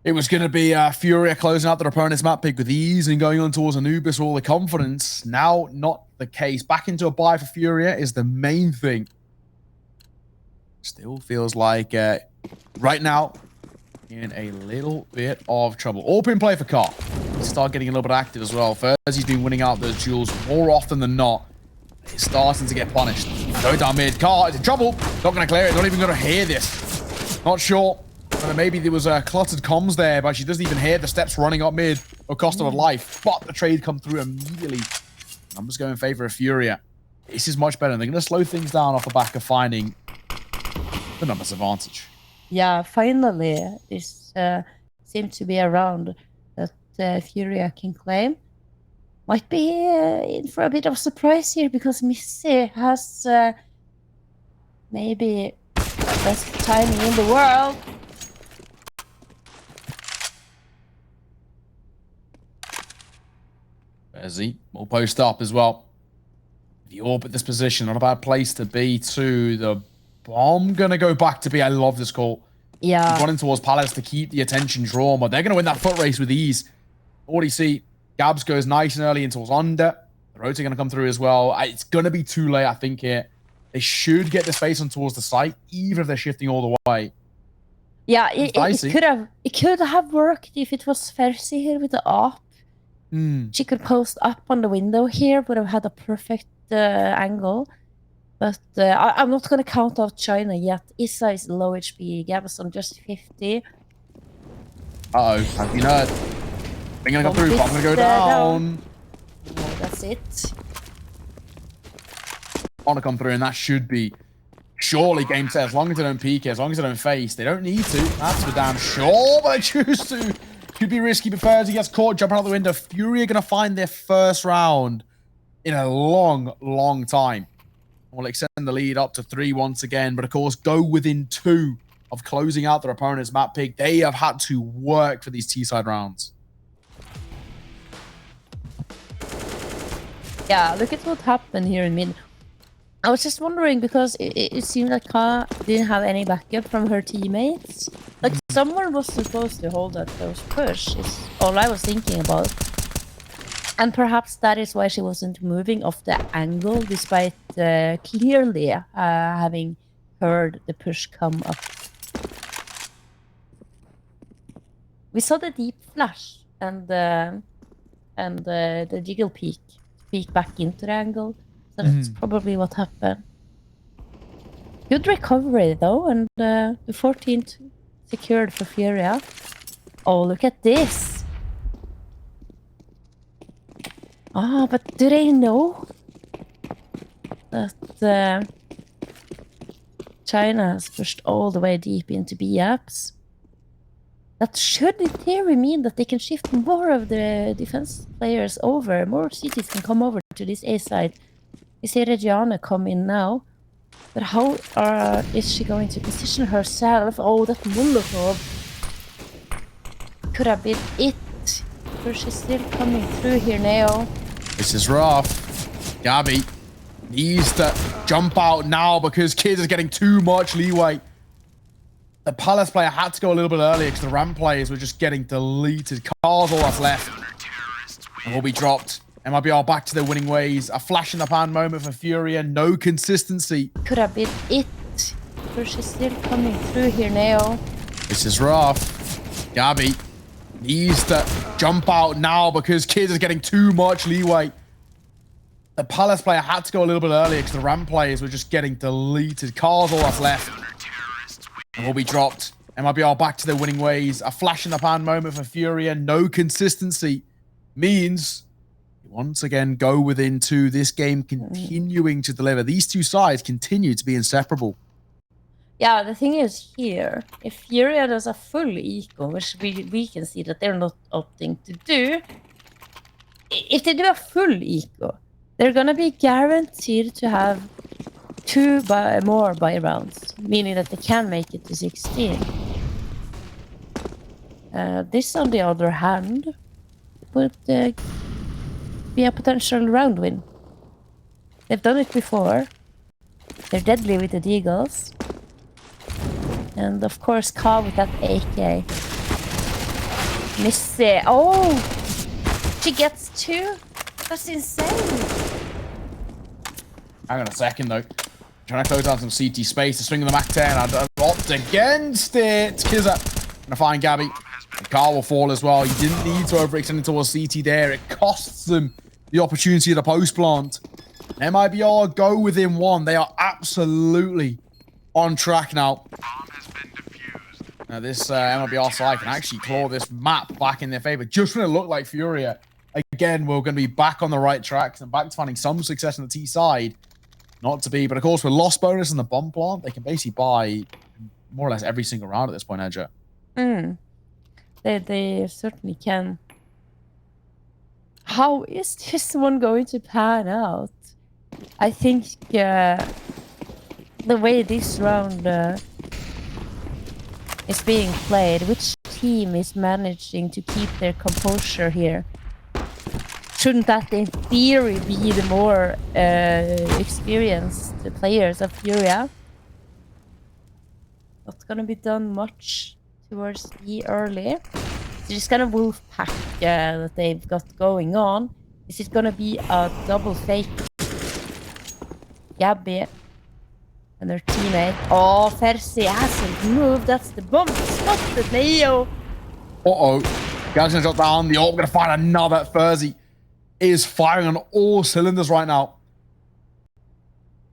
it was going to be FURIA closing out their opponent's map pick with ease and going on towards Anubis with all the confidence. Now, not the case. Back into a buy for FURIA is the main thing. Still feels like right now in a little bit of trouble. Open play for Car. Start getting a little bit active as well. First, he's been winning out those duels more often than not. He's starting to get punished. Go down mid. Car is in trouble. Not going to clear it. Not even going to hear this. Not sure. But maybe there was cluttered comms there, but she doesn't even hear the steps running up mid or cost of a life. But the trade come through immediately. Numbers go in favor of FURIA. This is much better. They're going to slow things down off the back of finding the numbers advantage. Yeah, finally, this seems to be a round that FURIA can claim. Might be in for a bit of surprise here because Mizzy has maybe the best timing in the world. Bezzy will post up as well. The orb at this position, not a bad place to be too. The bomb gonna go back to B. I love this call. Yeah. He's running towards Palace to keep the attention drawn, but they're gonna win that foot race with ease. Already see Gabs goes nice and early in towards under. The roads are gonna come through as well. It's gonna be too late, I think, here. They should get the space on towards the site, even if they're shifting all the way. Yeah, it could have worked if it was Fersi here with the op. She could post up on the window here, would have had a perfect angle. But I'm not going to count out China yet. Issa is low HP, Gabson just 50. Uh-oh, have you heard? They're going to come through, but I'm going to go down. Oh, that's it. Want to come through, and that should be surely game set. As long as they don't peek it, as long as they don't face, they don't need to. That's for damn sure, but they choose to. Could be risky, but first he gets caught jumping out the window. FURIA going to find their first round in a long, long time. Will extend the lead up to 3 once again, but of course go within 2 of closing out their opponent's map pick. They have had to work for these T-side rounds. Yeah, look at what happened here in mid. I was just wondering because it seemed like Ka didn't have any backup from her teammates. Like someone was supposed to hold that close push is all I was thinking about. And perhaps that is why she wasn't moving off the angle despite clearly having heard the push come up. We saw the deep flash and the jiggle peek back into the angle. So that's probably what happened. Good recovery though, and the 14th secured for FURIA. Oh, look at this. Ah, but do they know that China has pushed all the way deep into B apps? that should in theory mean that they can shift more of the defense players over. More cities can come over to this A side. We see Reggiana come in now. But how is she going to position herself? Oh, that Molotov could have been it. But she's still coming through here now. This is rough. Gabby needs to jump out now because Kid is getting too much leeway. The Palace player had to go a little bit earlier because the ramp players were just getting deleted. Car's all that's left. And will be dropped. MIBR back to their winning ways. A flash in the pan moment for FURIA. No consistency. Could have been it. But she's still coming through here now. This is rough. Gabby needs to jump out now because Kid is getting too much leeway. The Palace player had to go a little bit earlier because the ramp players were just getting deleted. Car's all that's left. And will be dropped. MIBR back to their winning ways. A flash in the pan moment for FURIA. No consistency means once again go within two. This game continuing to deliver. These two sides continue to be inseparable. Yeah, the thing is here, if FURIA does a full eco, which we can see that they're not opting to do, if they do a full eco, they're gonna be guaranteed to have more buy rounds, meaning that they can make it to 16. This, on the other hand, would be a potential round win. They've done it before. They're deadly with the Deagles. And of course, Ka with that AK. Missy. Oh! She gets two? That's insane. Hang on a second though. Trying to close down some CT space. The swing of the Mac 10. I opt against it. Kizza gonna find Gabby. And Carl will fall as well. You didn't need to overextend it towards CT there. It costs them the opportunity of the post plant. MIBR go within one. They are absolutely on track now. Now this MIBR side can actually claw this map back in their favor. Just when it looked like FURIA, again, we're going to be back on the right tracks and back to finding some success on the T side. Not to be, but of course with loss bonus and the bomb plant, they can basically buy more or less every single round at this point, Edger. They certainly can. How is this one going to pan out? I think the way this round is being played, which team is managing to keep their composure here? Shouldn't that in theory be the more experienced players of FURIA? Not gonna be done much towards the early. It's just kind of wolf pack that they've got going on. Is it gonna be a double fake? Gabby and their teammate. Oh, Fersi hasn't moved. That's the bomb. Spotted Leo. Uh-oh. Gabby's gonna drop down. The ult gonna find another. Fersi is firing on all cylinders right now.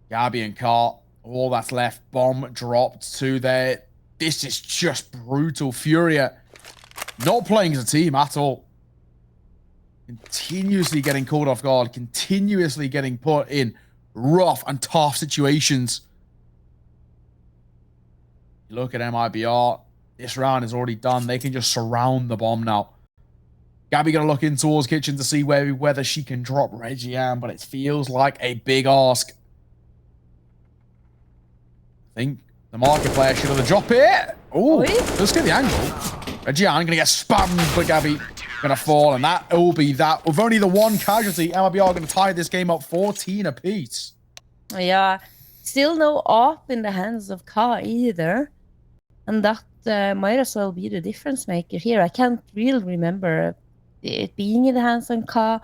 Gabby and Car. All that's left. Bomb dropped to there. This is just brutal. FURIA not playing as a team at all. Continuously getting caught off guard. Continuously getting put in rough and tough situations. You look at MIBR. This round is already done. They can just surround the bomb now. Gabby gonna look in towards kitchen to see whether she can drop Reggiane, but it feels like a big ask. I think the market player should have dropped it. Oh, let's get the angle. Reggiane gonna get spammed, but Gabby gonna fall, and that will be that. With only the one casualty, MIBR gonna tie this game up 14 apiece. Yeah, still no op in the hands of Ka either, and that might as well be the difference maker here. I can't really remember it being in the hands of Ka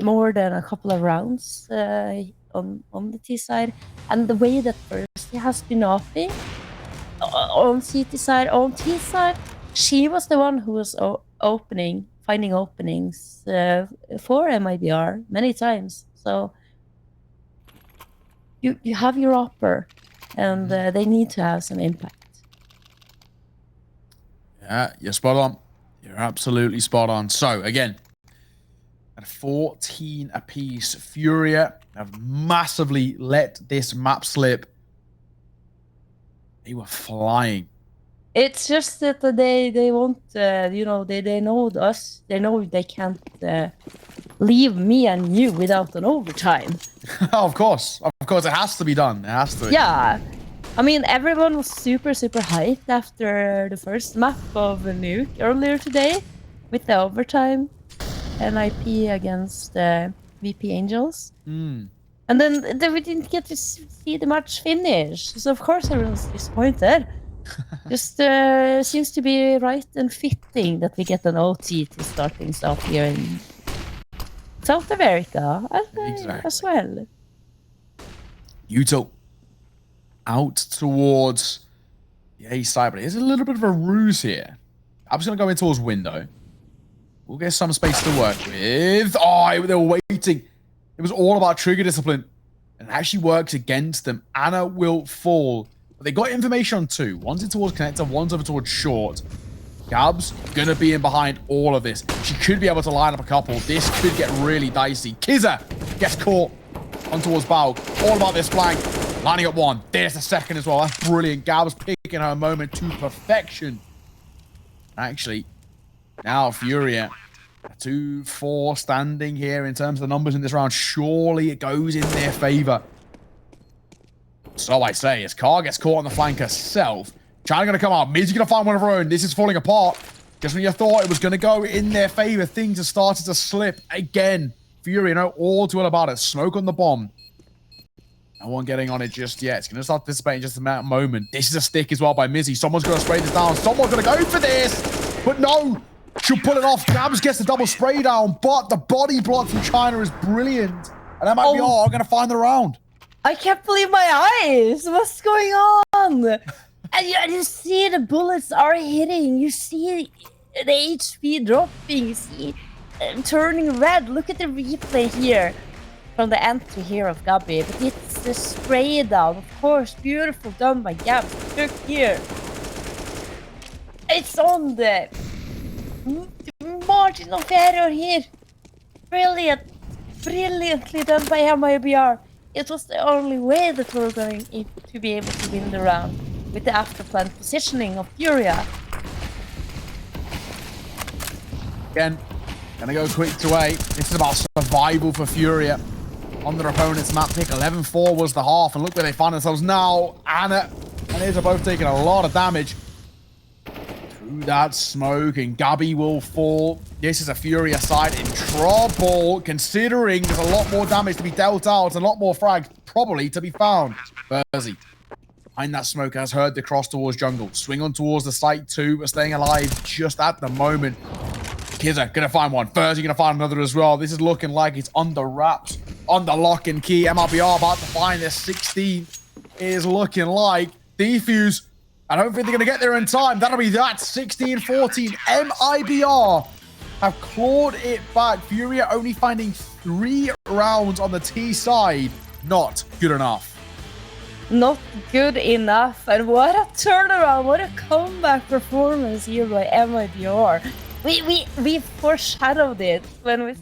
more than a couple of rounds on the T side, and the way that first he has been offing on CT side, on T side, she was the one who was finding openings for MIBR many times. So you have your upper, and they need to have some impact. Yeah, you're spot on. You're absolutely spot on. So again, at 14 apiece, FURIA have massively let this map slip. They were flying. It's just that they won't, you know, they know us. They know they can't leave me and you without an overtime. Of course, it has to be done. It has to. Yeah, I mean, everyone was super hyped after the first map of Nuke earlier today with the overtime NIP against VP Angels. Mm. And then we didn't get to see the match finish. So of course everyone's disappointed. Just seems to be right and fitting that we get an OT to start things off here in South America as well. Yuto out towards the A side, but it is a little bit of a ruse here. I'm just going to go in towards window. We'll get some space to work with. Oh, they were waiting. It was all about trigger discipline. And it actually works against them. Anna will fall. But they got information on two. One's in towards connector, one's over towards short. Gab's going to be in behind all of this. She could be able to line up a couple. This could get really dicey. Kizza gets caught on towards Baug. All about this flank. Lining up one. There's the second as well. That's brilliant. Gab's picking her moment to perfection. Actually, now FURIA 2-4 standing here in terms of the numbers in this round. Surely it goes in their favor. So I say, as Car gets caught on the flank herself, China gonna come out. Mid's gonna find one of her own. This is falling apart. Just when you thought it was gonna go in their favor, things have started to slip again. FURIA know all too well about it. Smoke on the bomb. No one getting on it just yet. It's gonna start dissipating just a moment. This is a stick as well by Mizzy. Someone's gonna spray this down. Someone's gonna go for this, but no. She'll pull it off. Gabs gets the double spray down, but the body block from China is brilliant. And that might be all. I'm going to find the round. I can't believe my eyes. What's going on? And you see the bullets are hitting. You see the HP dropping. You see turning red. Look at the replay here from the entry here of Gabi. But it's the spray down. Of course, beautiful done by Gab. Look here. It's on the margin of error here. Brilliantly done by MIBR. It was the only way that we were going to be able to win the round with the after-plant positioning of FURIA. Again, gonna go quick to A. This is about survival for FURIA on their opponent's map pick. 11-4 was the half, and look where they find themselves now. Anna and Iz are both taking a lot of damage. That smoke, and Gabi will fall. This is a FURIA side in trouble, considering there's a lot more damage to be dealt out and a lot more frags probably to be found. Verzi behind that smoke has heard the cross towards jungle. Swing on towards the site too, but staying alive just at the moment. Kizza gonna find one. Verzi gonna find another as well. This is looking like it's under wraps, under lock and key. MIBR about to find their 16. Is looking like defuse. I don't think they're going to get there in time. That'll be that. 16-14. MIBR have clawed it back. FURIA only finding 3 rounds on the T side. Not good enough. Not good enough. And what a turnaround. What a comeback performance here by MIBR. We foreshadowed it when we...